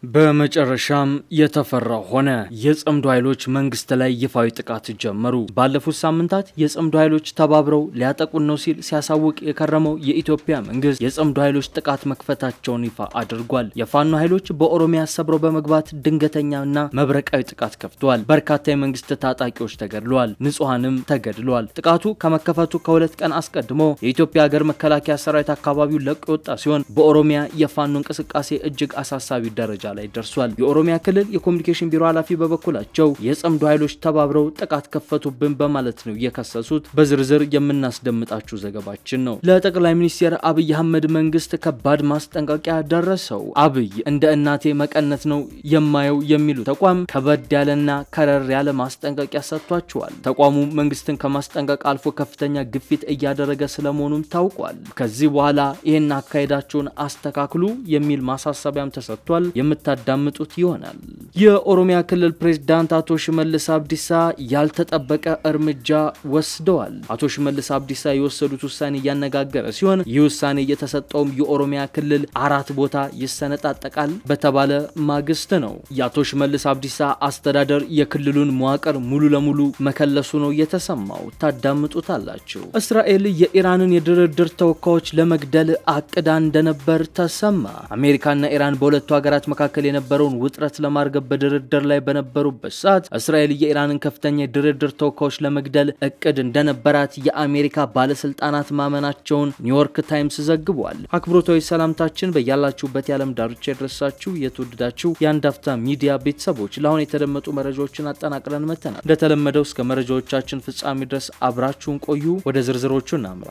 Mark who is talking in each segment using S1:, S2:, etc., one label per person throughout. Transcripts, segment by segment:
S1: በመጨረሻም የተፈራው ሆነ። የጽምዶ ኃይሎች መንግስት ላይ ይፋዊ ጥቃት ጀመሩ። ባለፉት ሳምንታት የጽምዶ ኃይሎች ተባብረው ሊያጠቁን ነው ሲል ሲያሳውቅ የከረመው የኢትዮጵያ መንግስት የጽምዶ ኃይሎች ጥቃት መክፈታቸውን ይፋ አድርጓል። የፋኖ ኃይሎች በኦሮሚያ ሰብረው በመግባት ድንገተኛና መብረቃዊ ጥቃት ከፍተዋል። በርካታ የመንግስት ታጣቂዎች ተገድለዋል፣ ንጹሃንም ተገድለዋል። ጥቃቱ ከመከፈቱ ከሁለት ቀን አስቀድሞ የኢትዮጵያ ሀገር መከላከያ ሰራዊት አካባቢውን ለቆ የወጣ ሲሆን በኦሮሚያ የፋኖ እንቅስቃሴ እጅግ አሳሳቢ ደረጃ ላይ ደርሷል። የኦሮሚያ ክልል የኮሙኒኬሽን ቢሮ ኃላፊ በበኩላቸው የጽምዶ ኃይሎች ተባብረው ጥቃት ከፈቱብን በማለት ነው የከሰሱት። በዝርዝር የምናስደምጣችሁ ዘገባችን ነው። ለጠቅላይ ሚኒስትር አብይ አህመድ መንግስት ከባድ ማስጠንቀቂያ ደረሰው። አብይ እንደ እናቴ መቀነት ነው የማየው የሚሉ ተቋም ከበድ ያለና ከረር ያለ ማስጠንቀቂያ ሰጥቷቸዋል። ተቋሙ መንግስትን ከማስጠንቀቅ አልፎ ከፍተኛ ግፊት እያደረገ ስለመሆኑም ታውቋል። ከዚህ በኋላ ይህን አካሄዳቸውን አስተካክሉ የሚል ማሳሰቢያም ተሰጥቷል። የምታዳምጡት ይሆናል። የኦሮሚያ ክልል ፕሬዝዳንት አቶ ሽመልስ አብዲሳ ያልተጠበቀ እርምጃ ወስደዋል። አቶ ሽመልስ አብዲሳ የወሰዱት ውሳኔ እያነጋገረ ሲሆን ይህ ውሳኔ የተሰጠውም የኦሮሚያ ክልል 4 ቦታ ይሰነጣጠቃል በተባለ ማግስት ነው። የአቶ ሽመልስ አብዲሳ አስተዳደር የክልሉን መዋቅር ሙሉ ለሙሉ መከለሱ ነው የተሰማው። ታዳምጡታላችሁ። እስራኤል የኢራንን የድርድር ተወካዮች ለመግደል አቅዳ እንደነበር ተሰማ። አሜሪካና ኢራን በሁለቱ ሀገራት መካከል የነበረውን ውጥረት ለማርገብ በድርድር ላይ በነበሩበት ሰዓት እስራኤል የኢራንን ከፍተኛ የድርድር ተወካዮች ለመግደል እቅድ እንደነበራት የአሜሪካ ባለስልጣናት ማመናቸውን ኒውዮርክ ታይምስ ዘግቧል። አክብሮታዊ ሰላምታችን በያላችሁበት የዓለም ዳርቻ የደረሳችሁ የተወደዳችሁ የአንድ አፍታ ሚዲያ ቤተሰቦች ለአሁን የተደመጡ መረጃዎችን አጠናቅረን መተናል። እንደተለመደው እስከ መረጃዎቻችን ፍጻሜ ድረስ አብራችሁን ቆዩ። ወደ ዝርዝሮቹ እናምራ።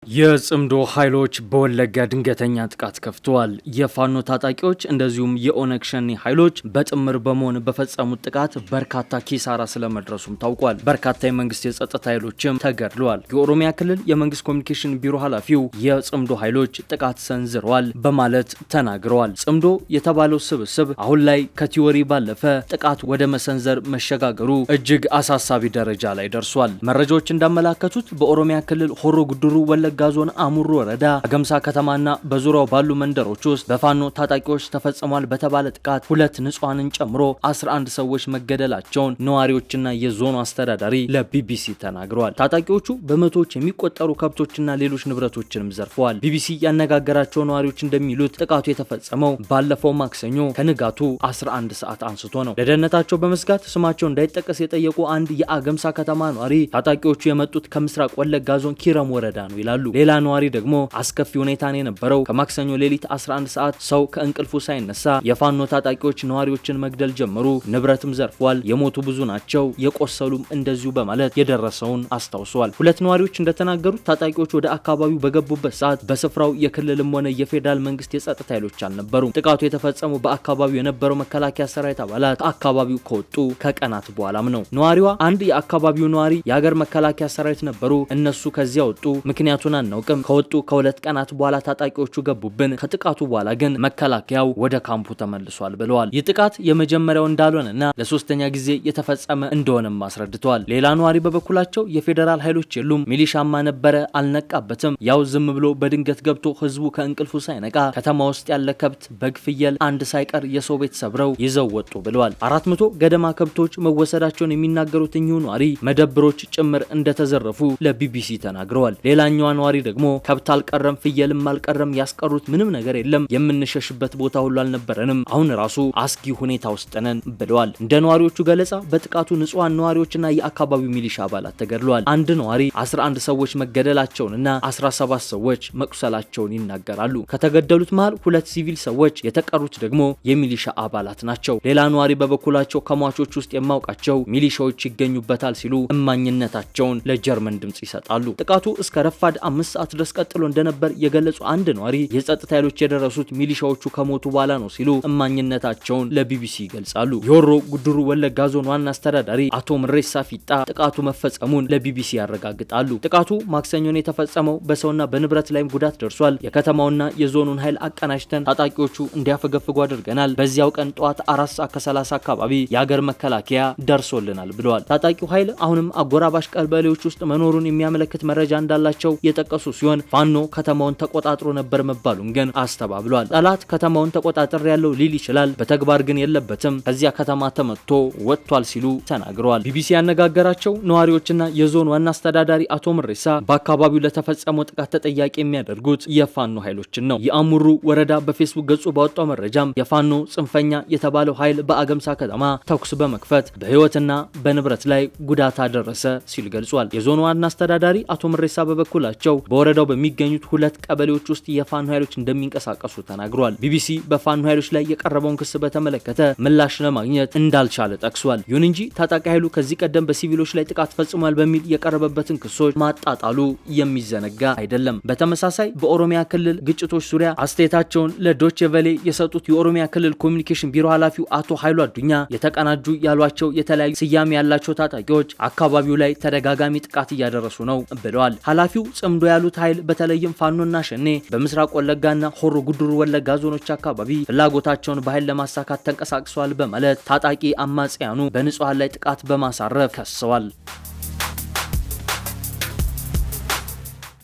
S1: የጽምዶ ኃይሎች በወለጋ ድንገተኛ ጥቃት ከፍተዋል። የፋኖ ታጣቂዎች እንደዚሁም የኦነግ ሸኔ ኃይሎች በጥምር በመሆን በፈጸሙት ጥቃት በርካታ ኪሳራ ስለመድረሱም ታውቋል። በርካታ የመንግስት የጸጥታ ኃይሎችም ተገድለዋል። የኦሮሚያ ክልል የመንግስት ኮሙኒኬሽን ቢሮ ኃላፊው የጽምዶ ኃይሎች ጥቃት ሰንዝረዋል በማለት ተናግረዋል። ጽምዶ የተባለው ስብስብ አሁን ላይ ከቲዎሪ ባለፈ ጥቃት ወደ መሰንዘር መሸጋገሩ እጅግ አሳሳቢ ደረጃ ላይ ደርሷል። መረጃዎች እንዳመላከቱት በኦሮሚያ ክልል ሆሮ ጉድሩ ወለጋ ዞን አሙሩ ወረዳ አገምሳ ከተማና በዙሪያው ባሉ መንደሮች ውስጥ በፋኖ ታጣቂዎች ተፈጽሟል በተባለ ጥቃት 2 ንጹሃንን ጨምሮ 11 ሰዎች መገደላቸውን ነዋሪዎችና የዞኑ አስተዳዳሪ ለቢቢሲ ተናግረዋል። ታጣቂዎቹ በመቶዎች የሚቆጠሩ ከብቶችና ሌሎች ንብረቶችንም ዘርፈዋል። ቢቢሲ ያነጋገራቸው ነዋሪዎች እንደሚሉት ጥቃቱ የተፈጸመው ባለፈው ማክሰኞ ከንጋቱ 11 ሰዓት አንስቶ ነው። ለደህንነታቸው በመስጋት ስማቸው እንዳይጠቀስ የጠየቁ አንድ የአገምሳ ከተማ ነዋሪ ታጣቂዎቹ የመጡት ከምስራቅ ወለጋ ዞን ኪረም ወረዳ ነው ይላሉ። ሌላ ነዋሪ ደግሞ አስከፊ ሁኔታ ነው የነበረው። ከማክሰኞ ሌሊት 11 ሰዓት ሰው ከእንቅልፉ ሳይነሳ የፋኖ ታጣቂዎች ነዋሪዎችን መግደል ጀመሩ፣ ንብረትም ዘርፏል፣ የሞቱ ብዙ ናቸው፣ የቆሰሉም እንደዚሁ በማለት የደረሰውን አስታውሰዋል። 2 ነዋሪዎች እንደተናገሩት ታጣቂዎች ወደ አካባቢው በገቡበት ሰዓት በስፍራው የክልልም ሆነ የፌዴራል መንግስት የጸጥታ ኃይሎች አልነበሩም። ጥቃቱ የተፈጸመው በአካባቢው የነበረው መከላከያ ሰራዊት አባላት ከአካባቢው ከወጡ ከቀናት በኋላም ነው። ነዋሪዋ አንድ የአካባቢው ነዋሪ የሀገር መከላከያ ሰራዊት ነበሩ፣ እነሱ ከዚያ ወጡ፣ ምክንያቱን አናውቅም፣ ከወጡ ከ2 ቀናት በኋላ ታጣቂዎቹ ገቡብን፣ ከጥቃቱ በኋላ ግን መከላከያው ወደ ካምፑ ተመልሷል ብለዋል። ይህ ጥቃት የመጀመሪያው እንዳልሆነና ለ3ኛ ጊዜ የተፈጸመ እንደሆነም አስረድተዋል። ሌላ ነዋሪ በበኩላቸው የፌዴራል ኃይሎች የሉም፣ ሚሊሻማ ነበረ፣ አልነቃበትም፣ ያው ዝም ብሎ በድንገት ገብቶ ህዝቡ ከእንቅልፉ ሳይነቃ ከተማ ውስጥ ያለ ከብት፣ በግ፣ ፍየል አንድ ሳይቀር የሰው ቤት ሰብረው ይዘው ወጡ ብለዋል። 400 ገደማ ከብቶች መወሰዳቸውን የሚናገሩት እኚሁ ነዋሪ መደብሮች ጭምር እንደተዘረፉ ለቢቢሲ ተናግረዋል። ሌላኛዋ ነዋሪ ደግሞ ከብት አልቀረም፣ ፍየልም አልቀረም፣ ያስቀሩት ምንም ነገር የለም፣ የምንሸሽበት ቦታ ሁሉ አልነበረንም፣ አሁን ራሱ አስጊ ሁኔታ ውስጥ ነን ብለዋል። እንደ ነዋሪዎቹ ገለጻ በጥቃቱ ንጹሃን ነዋሪዎችና የአካባቢው ሚሊሻ አባላት ተገድለዋል። አንድ ነዋሪ 11 ሰዎች መገደላቸውንና 17 ሰዎች መቁሰላቸውን ይናገራሉ። ከተገደሉት መሃል 2 ሲቪል ሰዎች፣ የተቀሩት ደግሞ የሚሊሻ አባላት ናቸው። ሌላ ነዋሪ በበኩላቸው ከሟቾች ውስጥ የማውቃቸው ሚሊሻዎች ይገኙበታል ሲሉ እማኝነታቸውን ለጀርመን ድምጽ ይሰጣሉ። ጥቃቱ እስከ ረፋድ 5 ሰዓት ድረስ ቀጥሎ እንደነበር የገለጹ አንድ ነዋሪ የጸጥታ ኃይሎች የደረሱት ሚሊሻዎቹ ከሞቱ በኋላ ነው ሲሉ እማኝነታቸውን ለቢቢሲ ይገልጻሉ። የሆሮ ጉድሩ ወለጋ ዞን ዋና አስተዳዳሪ አቶ ምሬሳ ፊጣ ጥቃቱ መፈጸሙን ለቢቢሲ ያረጋግጣሉ። ጥቃቱ ማክሰኞን የተፈጸመው በሰውና በንብረት ላይም ጉዳት ደርሷል። የከተማውና የዞኑን ኃይል አቀናጅተን ታጣቂዎቹ እንዲያፈገፍጉ አድርገናል። በዚያው ቀን ጠዋት 4:30 አካባቢ የሀገር መከላከያ ደርሶልናል ብለዋል። ታጣቂው ኃይል አሁንም አጎራባሽ ቀበሌዎች ውስጥ መኖሩን የሚያመለክት መረጃ እንዳላቸው የጠቀሱ ሲሆን ፋኖ ከተማውን ተቆጣጥሮ ነበር መባሉን ግን አስተባብሏል። ጠላት ከተማውን ተቆጣጥሮ ያለው ሊል ይችላል፣ በተግባር ግን የለበትም፣ ከዚያ ከተማ ተመቶ ወጥቷል ሲሉ ተናግረዋል። ቢቢሲ ያነጋገራቸው ነዋሪዎችና የዞን ዋና አስተዳዳሪ አቶ ምሬሳ በአካባቢው ለተፈጸመው ጥቃት ተጠያቂ የሚያደርጉት የፋኖ ኃይሎችን ነው። የአሙሩ ወረዳ በፌስቡክ ገጹ ባወጣው መረጃም የፋኖ ጽንፈኛ የተባለው ኃይል በአገምሳ ከተማ ተኩስ በመክፈት በህይወትና በንብረት ላይ ጉዳት አደረሰ ሲል ገልጿል። የዞኑ ዋና አስተዳዳሪ አቶ ምሬሳ በበኩላቸው በወረዳው በሚገኙት 2 ቀበሌዎች ውስጥ የፋኖ ኃይሎች እንደሚንቀሳቀሱ ተናግሯል። ቢቢሲ በፋኖ ኃይሎች ላይ የቀረበውን ክስ በተመለከተ ምላሽ ለማግኘት እንዳልቻለ ጠቅሷል። ይሁን እንጂ ታጣቂ ኃይሉ ከዚህ ቀደም በሲቪሎች ላይ ጥቃት ፈጽሟል በሚል የቀረበበትን ክሶች ማጣጣሉ የሚዘነጋ አይደለም። በተመሳሳይ በኦሮሚያ ክልል ግጭቶች ዙሪያ አስተያየታቸውን ለዶቼ ቬለ የሰጡት የኦሮሚያ ክልል ኮሚኒኬሽን ቢሮ ኃላፊው አቶ ኃይሉ አዱኛ የተቀናጁ ያሏቸው የተለያዩ ስያሜ ያላቸው ታጣቂዎች አካባቢው ላይ ተደጋጋሚ ጥቃት እያደረሱ ነው ብለዋል። ኃላፊው ጽምዶ ያሉት ኃይል በተለይም ፋኖና ሸኔ በምስራቅ ወለጋና ሆሮ ጉዱሩ ወለጋ ዞኖች አካባቢ ፍላጎታቸውን በኃይል ለማሳካት ተንቀሳቅሰዋል በማለት ታጣቂ አማጽያኑ በንጹሃን ላይ ጥቃት በማሳረፍ ከሰዋል።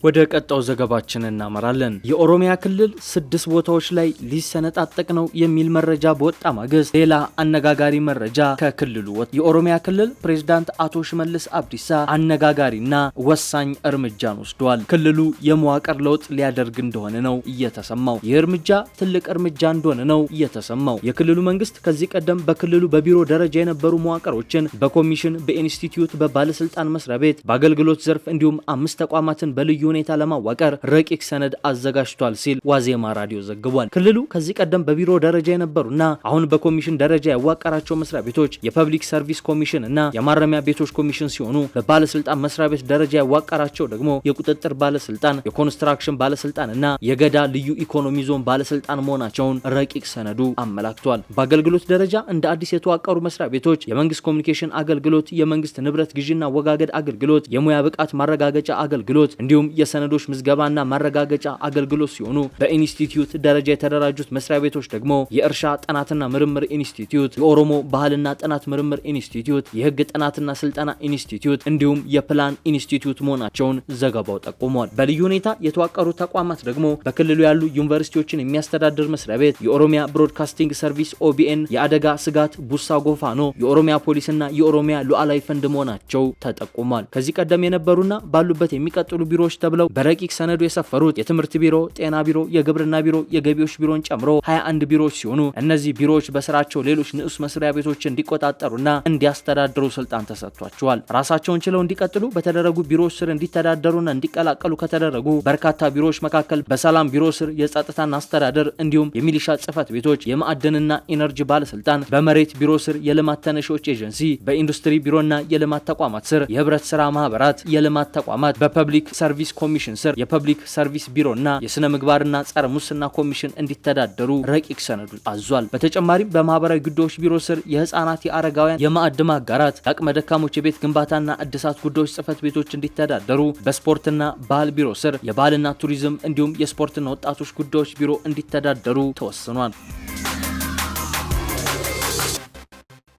S1: ወደ ቀጣው ዘገባችን እናመራለን። የኦሮሚያ ክልል 6 ቦታዎች ላይ ሊሰነጣጠቅ ነው የሚል መረጃ በወጣ ማግስት ሌላ አነጋጋሪ መረጃ ከክልሉ ወጣ። የኦሮሚያ ክልል ፕሬዝዳንት አቶ ሽመልስ አብዲሳ አነጋጋሪና ወሳኝ እርምጃን ወስደዋል። ክልሉ የመዋቅር ለውጥ ሊያደርግ እንደሆነ ነው እየተሰማው። ይህ እርምጃ ትልቅ እርምጃ እንደሆነ ነው እየተሰማው። የክልሉ መንግስት ከዚህ ቀደም በክልሉ በቢሮ ደረጃ የነበሩ መዋቅሮችን በኮሚሽን፣ በኢንስቲትዩት፣ በባለስልጣን መስሪያ ቤት፣ በአገልግሎት ዘርፍ እንዲሁም 5 ተቋማትን በልዩ ሁኔታ ለማዋቀር ረቂቅ ሰነድ አዘጋጅቷል ሲል ዋዜማ ራዲዮ ዘግቧል። ክልሉ ከዚህ ቀደም በቢሮ ደረጃ የነበሩና አሁን በኮሚሽን ደረጃ ያዋቀራቸው መስሪያ ቤቶች የፐብሊክ ሰርቪስ ኮሚሽን እና የማረሚያ ቤቶች ኮሚሽን ሲሆኑ በባለስልጣን መስሪያ ቤት ደረጃ ያዋቀራቸው ደግሞ የቁጥጥር ባለስልጣን፣ የኮንስትራክሽን ባለስልጣን እና የገዳ ልዩ ኢኮኖሚ ዞን ባለስልጣን መሆናቸውን ረቂቅ ሰነዱ አመላክቷል። በአገልግሎት ደረጃ እንደ አዲስ የተዋቀሩ መስሪያ ቤቶች የመንግስት ኮሚኒኬሽን አገልግሎት፣ የመንግስት ንብረት ግዥና ወጋገድ አገልግሎት፣ የሙያ ብቃት ማረጋገጫ አገልግሎት እንዲሁም የሰነዶች ምዝገባና ማረጋገጫ አገልግሎት ሲሆኑ በኢንስቲትዩት ደረጃ የተደራጁት መስሪያ ቤቶች ደግሞ የእርሻ ጥናትና ምርምር ኢንስቲትዩት፣ የኦሮሞ ባህልና ጥናት ምርምር ኢንስቲትዩት፣ የህግ ጥናትና ስልጠና ኢንስቲትዩት እንዲሁም የፕላን ኢንስቲትዩት መሆናቸውን ዘገባው ጠቁሟል። በልዩ ሁኔታ የተዋቀሩ ተቋማት ደግሞ በክልሉ ያሉ ዩኒቨርሲቲዎችን የሚያስተዳድር መስሪያ ቤት፣ የኦሮሚያ ብሮድካስቲንግ ሰርቪስ ኦቢኤን፣ የአደጋ ስጋት ቡሳ ጎፋኖ፣ የኦሮሚያ ፖሊስና የኦሮሚያ ሉዓላዊ ፈንድ መሆናቸው ተጠቁሟል። ከዚህ ቀደም የነበሩና ባሉበት የሚቀጥሉ ቢሮዎች ተብለው በረቂቅ ሰነዱ የሰፈሩት የትምህርት ቢሮ፣ ጤና ቢሮ፣ የግብርና ቢሮ፣ የገቢዎች ቢሮን ጨምሮ 21 ቢሮዎች ሲሆኑ እነዚህ ቢሮዎች በስራቸው ሌሎች ንዑስ መስሪያ ቤቶችን እንዲቆጣጠሩና እንዲያስተዳድሩ ስልጣን ተሰጥቷቸዋል። ራሳቸውን ችለው እንዲቀጥሉ በተደረጉ ቢሮዎች ስር እንዲተዳደሩና እንዲቀላቀሉ ከተደረጉ በርካታ ቢሮዎች መካከል በሰላም ቢሮ ስር የጸጥታና አስተዳደር እንዲሁም የሚሊሻ ጽህፈት ቤቶች፣ የማዕድንና ኢነርጂ ባለስልጣን፣ በመሬት ቢሮ ስር የልማት ተነሺዎች ኤጀንሲ፣ በኢንዱስትሪ ቢሮና የልማት ተቋማት ስር የህብረት ስራ ማህበራት የልማት ተቋማት፣ በፐብሊክ ሰርቪስ ኮሚሽን ስር የፐብሊክ ሰርቪስ ቢሮና የስነ ምግባርና ጸረ ሙስና ኮሚሽን እንዲተዳደሩ ረቂቅ ሰነዱ አዟል። በተጨማሪም በማህበራዊ ጉዳዮች ቢሮ ስር የህፃናት፣ የአረጋውያን፣ የማዕድ ማጋራት፣ የአቅመ ደካሞች የቤት ግንባታና እድሳት ጉዳዮች ጽህፈት ቤቶች እንዲተዳደሩ፣ በስፖርትና ባህል ቢሮ ስር የባህልና ቱሪዝም እንዲሁም የስፖርትና ወጣቶች ጉዳዮች ቢሮ እንዲተዳደሩ ተወስኗል።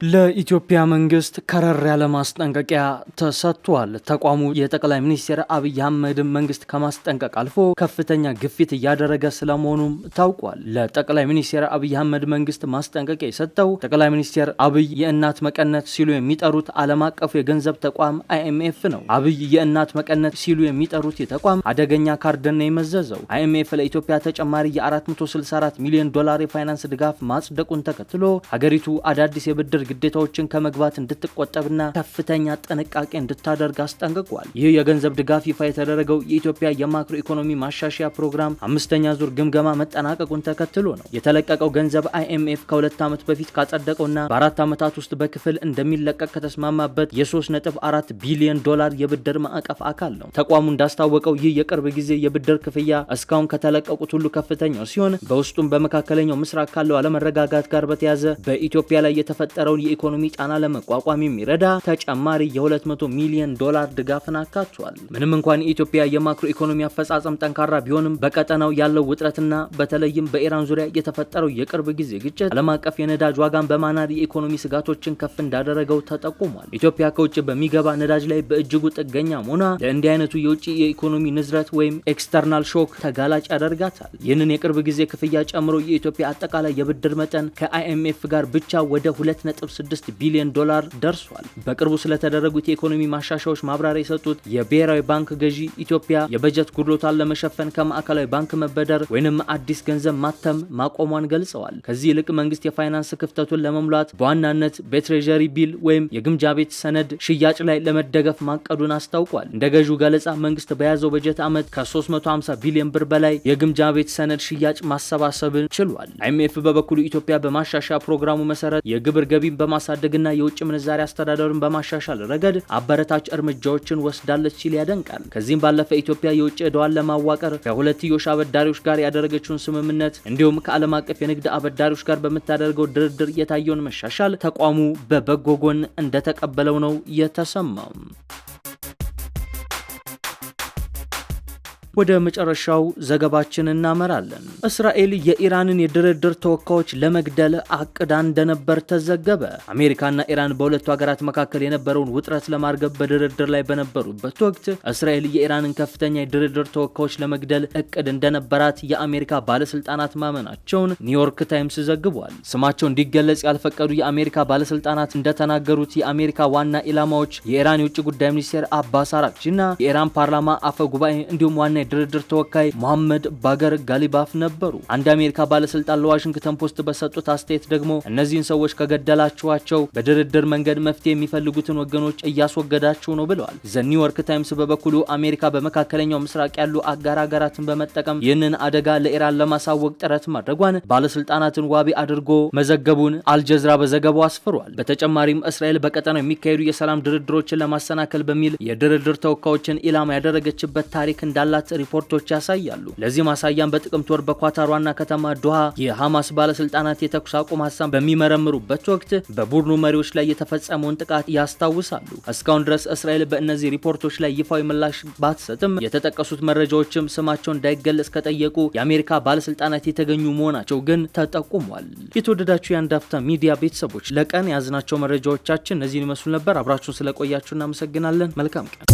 S1: ለኢትዮጵያ መንግስት ከረር ያለ ማስጠንቀቂያ ተሰጥቷል። ተቋሙ የጠቅላይ ሚኒስትር አብይ አህመድ መንግስት ከማስጠንቀቅ አልፎ ከፍተኛ ግፊት እያደረገ ስለመሆኑም ታውቋል። ለጠቅላይ ሚኒስትር አብይ አህመድ መንግስት ማስጠንቀቂያ የሰጠው ጠቅላይ ሚኒስትር አብይ የእናት መቀነት ሲሉ የሚጠሩት ዓለም አቀፉ የገንዘብ ተቋም አይኤምኤፍ ነው። አብይ የእናት መቀነት ሲሉ የሚጠሩት የተቋም አደገኛ ካርድን የመዘዘው አይኤምኤፍ ለኢትዮጵያ ተጨማሪ የ464 ሚሊዮን ዶላር የፋይናንስ ድጋፍ ማጽደቁን ተከትሎ ሀገሪቱ አዳዲስ የብድር ግዴታዎችን ከመግባት እንድትቆጠብና ከፍተኛ ጥንቃቄ እንድታደርግ አስጠንቅቋል። ይህ የገንዘብ ድጋፍ ይፋ የተደረገው የኢትዮጵያ የማክሮ ኢኮኖሚ ማሻሻያ ፕሮግራም 5ኛ ዙር ግምገማ መጠናቀቁን ተከትሎ ነው። የተለቀቀው ገንዘብ አይኤምኤፍ ከ2 ዓመት በፊት ካጸደቀውና በ4 ዓመታት ውስጥ በክፍል እንደሚለቀቅ ከተስማማበት የ3.4 ቢሊዮን ዶላር የብድር ማዕቀፍ አካል ነው። ተቋሙ እንዳስታወቀው ይህ የቅርብ ጊዜ የብድር ክፍያ እስካሁን ከተለቀቁት ሁሉ ከፍተኛው ሲሆን በውስጡም በመካከለኛው ምስራቅ ካለው አለመረጋጋት ጋር በተያያዘ በኢትዮጵያ ላይ የተፈጠረው የሚኖረውን የኢኮኖሚ ጫና ለመቋቋም የሚረዳ ተጨማሪ የ$200 ሚሊዮን ድጋፍን አካቷል። ምንም እንኳን የኢትዮጵያ የማክሮ ኢኮኖሚ አፈጻጸም ጠንካራ ቢሆንም በቀጠናው ያለው ውጥረትና በተለይም በኢራን ዙሪያ የተፈጠረው የቅርብ ጊዜ ግጭት ዓለም አቀፍ የነዳጅ ዋጋን በማናር የኢኮኖሚ ስጋቶችን ከፍ እንዳደረገው ተጠቁሟል። ኢትዮጵያ ከውጭ በሚገባ ነዳጅ ላይ በእጅጉ ጥገኛ መሆኗ ለእንዲህ አይነቱ የውጭ የኢኮኖሚ ንዝረት ወይም ኤክስተርናል ሾክ ተጋላጭ ያደርጋታል። ይህንን የቅርብ ጊዜ ክፍያ ጨምሮ የኢትዮጵያ አጠቃላይ የብድር መጠን ከአይኤምኤፍ ጋር ብቻ ወደ $2.6 ቢሊዮን ደርሷል። በቅርቡ ስለተደረጉት የኢኮኖሚ ማሻሻያዎች ማብራሪያ የሰጡት የብሔራዊ ባንክ ገዢ ኢትዮጵያ የበጀት ጉድለቷን ለመሸፈን ከማዕከላዊ ባንክ መበደር ወይንም አዲስ ገንዘብ ማተም ማቆሟን ገልጸዋል። ከዚህ ይልቅ መንግስት የፋይናንስ ክፍተቱን ለመሙላት በዋናነት በትሬዠሪ ቢል ወይም የግምጃ ቤት ሰነድ ሽያጭ ላይ ለመደገፍ ማቀዱን አስታውቋል። እንደ ገዢው ገለጻ መንግስት በያዘው በጀት ዓመት ከ350 ቢሊዮን ብር በላይ የግምጃ ቤት ሰነድ ሽያጭ ማሰባሰብን ችሏል። አይኤምኤፍ በበኩሉ ኢትዮጵያ በማሻሻያ ፕሮግራሙ መሰረት የግብር ገቢን በማሳደግና የውጭ ምንዛሪ አስተዳደሩን በማሻሻል ረገድ አበረታች እርምጃዎችን ወስዳለች ሲል ያደንቃል። ከዚህም ባለፈ ኢትዮጵያ የውጭ ዕዳዋን ለማዋቀር ከሁለትዮሽ አበዳሪዎች ጋር ያደረገችውን ስምምነት እንዲሁም ከዓለም አቀፍ የንግድ አበዳሪዎች ጋር በምታደርገው ድርድር የታየውን መሻሻል ተቋሙ በበጎ ጎን እንደተቀበለው ነው የተሰማው። ወደ መጨረሻው ዘገባችን እናመራለን። እስራኤል የኢራንን የድርድር ተወካዮች ለመግደል አቅዳ እንደነበር ተዘገበ። አሜሪካና ኢራን በሁለቱ ሀገራት መካከል የነበረውን ውጥረት ለማርገብ በድርድር ላይ በነበሩበት ወቅት እስራኤል የኢራንን ከፍተኛ የድርድር ተወካዮች ለመግደል እቅድ እንደነበራት የአሜሪካ ባለስልጣናት ማመናቸውን ኒውዮርክ ታይምስ ዘግቧል። ስማቸው እንዲገለጽ ያልፈቀዱ የአሜሪካ ባለስልጣናት እንደተናገሩት የአሜሪካ ዋና ኢላማዎች የኢራን የውጭ ጉዳይ ሚኒስቴር አባስ አራግቺና የኢራን ፓርላማ አፈ ጉባኤ እንዲሁም ዋና የድርድር ተወካይ መሐመድ ባገር ጋሊባፍ ነበሩ። አንድ አሜሪካ ባለስልጣን ለዋሽንግተን ፖስት በሰጡት አስተያየት ደግሞ እነዚህን ሰዎች ከገደላችኋቸው በድርድር መንገድ መፍትሄ የሚፈልጉትን ወገኖች እያስወገዳችሁ ነው ብለዋል። ዘ ኒውዮርክ ታይምስ በበኩሉ አሜሪካ በመካከለኛው ምስራቅ ያሉ አጋር ሀገራትን በመጠቀም ይህንን አደጋ ለኢራን ለማሳወቅ ጥረት ማድረጓን ባለስልጣናትን ዋቢ አድርጎ መዘገቡን አልጀዝራ በዘገባው አስፍሯል። በተጨማሪም እስራኤል በቀጠናው የሚካሄዱ የሰላም ድርድሮችን ለማሰናከል በሚል የድርድር ተወካዮችን ኢላማ ያደረገችበት ታሪክ እንዳላት ሪፖርቶች ያሳያሉ። ለዚህ ማሳያም በጥቅምት ወር በኳታር ዋና ከተማ ዶሃ የሐማስ ባለስልጣናት የተኩስ አቁም ሀሳብ በሚመረምሩበት ወቅት በቡድኑ መሪዎች ላይ የተፈጸመውን ጥቃት ያስታውሳሉ። እስካሁን ድረስ እስራኤል በእነዚህ ሪፖርቶች ላይ ይፋዊ ምላሽ ባትሰጥም የተጠቀሱት መረጃዎችም ስማቸው እንዳይገለጽ ከጠየቁ የአሜሪካ ባለስልጣናት የተገኙ መሆናቸው ግን ተጠቁሟል። የተወደዳችሁ የአንድ አፍታ ሚዲያ ቤተሰቦች ለቀን ያዝናቸው መረጃዎቻችን እነዚህን ይመስሉ ነበር። አብራችሁን ስለቆያችሁ እናመሰግናለን። መልካም ቀን።